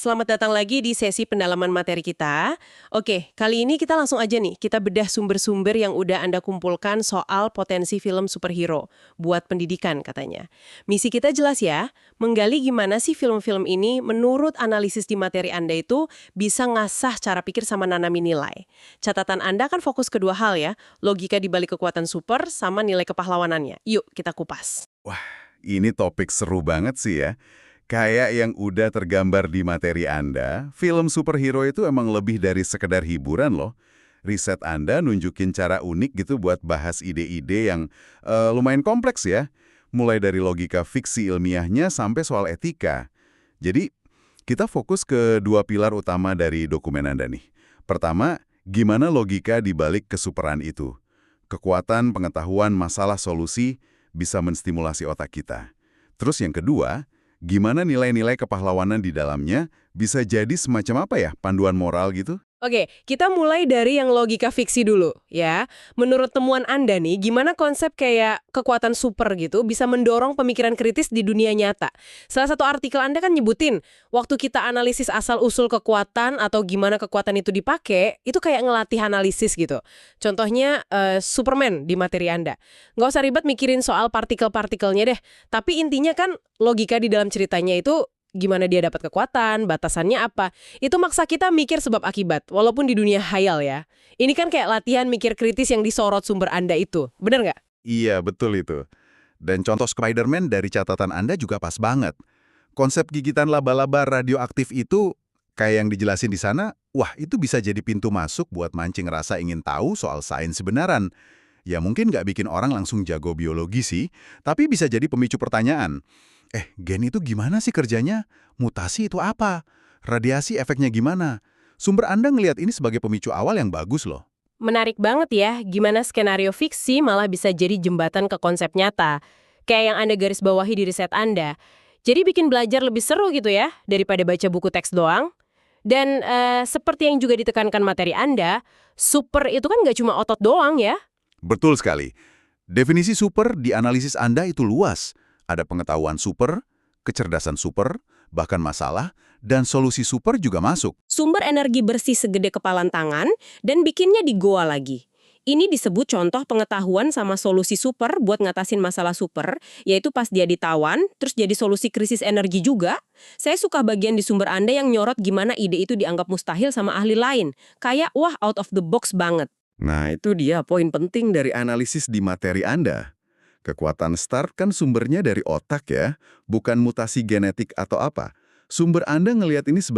Selamat datang lagi di sesi pendalaman materi kita. Oke, kali ini kita langsung aja nih, kita bedah sumber-sumber yang udah Anda kumpulkan soal potensi film superhero buat pendidikan katanya. Misi kita jelas ya, menggali gimana sih film-film ini menurut analisis di materi Anda itu bisa ngasah cara pikir sama nanami nilai. Catatan Anda kan fokus ke dua hal ya, logika di balik kekuatan super sama nilai kepahlawanannya. Yuk, kita kupas. Wah, ini topik seru banget sih ya. Kayak yang udah tergambar di materi Anda, film superhero itu emang lebih dari sekedar hiburan loh. Riset Anda nunjukin cara unik gitu buat bahas ide-ide yang lumayan kompleks ya. Mulai dari logika fiksi ilmiahnya sampai soal etika. Jadi, kita fokus ke dua pilar utama dari dokumen Anda nih. Pertama, gimana logika di balik kesuperan itu. Kekuatan pengetahuan masalah solusi bisa menstimulasi otak kita. Terus yang kedua, gimana nilai-nilai kepahlawanan di dalamnya bisa jadi semacam apa ya, panduan moral gitu? Oke, kita mulai dari yang logika fiksi dulu, ya. Menurut temuan Anda nih, gimana konsep kayak kekuatan super gitu bisa mendorong pemikiran kritis di dunia nyata? Salah satu artikel Anda kan nyebutin, waktu kita analisis asal-usul kekuatan atau gimana kekuatan itu dipakai, itu kayak ngelatih analisis gitu. Contohnya, Superman di materi Anda. Nggak usah ribet mikirin soal partikel-partikelnya deh, tapi intinya kan logika di dalam ceritanya itu gimana dia dapat kekuatan, batasannya apa. Itu maksa kita mikir sebab akibat, walaupun di dunia hayal ya. Ini kan kayak latihan mikir kritis yang disorot sumber Anda itu. Bener nggak? Iya, betul itu. Dan contoh Spider-Man dari catatan Anda juga pas banget. Konsep gigitan laba-laba radioaktif itu, kayak yang dijelasin di sana, wah itu bisa jadi pintu masuk buat mancing rasa ingin tahu soal sains sebenaran. Ya mungkin nggak bikin orang langsung jago biologi sih, tapi bisa jadi pemicu pertanyaan. Gen itu gimana sih kerjanya? Mutasi itu apa? Radiasi efeknya gimana? Sumber Anda ngelihat ini sebagai pemicu awal yang bagus loh. Menarik banget ya, gimana skenario fiksi malah bisa jadi jembatan ke konsep nyata. Kayak yang Anda garis bawahi di riset Anda. Jadi bikin belajar lebih seru gitu ya, daripada baca buku teks doang. Dan seperti yang juga ditekankan materi Anda, super itu kan nggak cuma otot doang ya. Betul sekali. Definisi super di analisis Anda itu luas. Ada pengetahuan super, kecerdasan super, bahkan masalah, dan solusi super juga masuk. Sumber energi bersih segede kepalan tangan, dan bikinnya di goa lagi. Ini disebut contoh pengetahuan sama solusi super buat ngatasin masalah super, yaitu pas dia ditawan, terus jadi solusi krisis energi juga. Saya suka bagian di sumber Anda yang nyorot gimana ide itu dianggap mustahil sama ahli lain. Kayak, wah out of the box banget. Nah, itu dia poin penting dari analisis di materi Anda. Kekuatan start kan sumbernya dari otak ya, bukan mutasi genetik atau apa. Sumber Anda ngelihat ini sebagai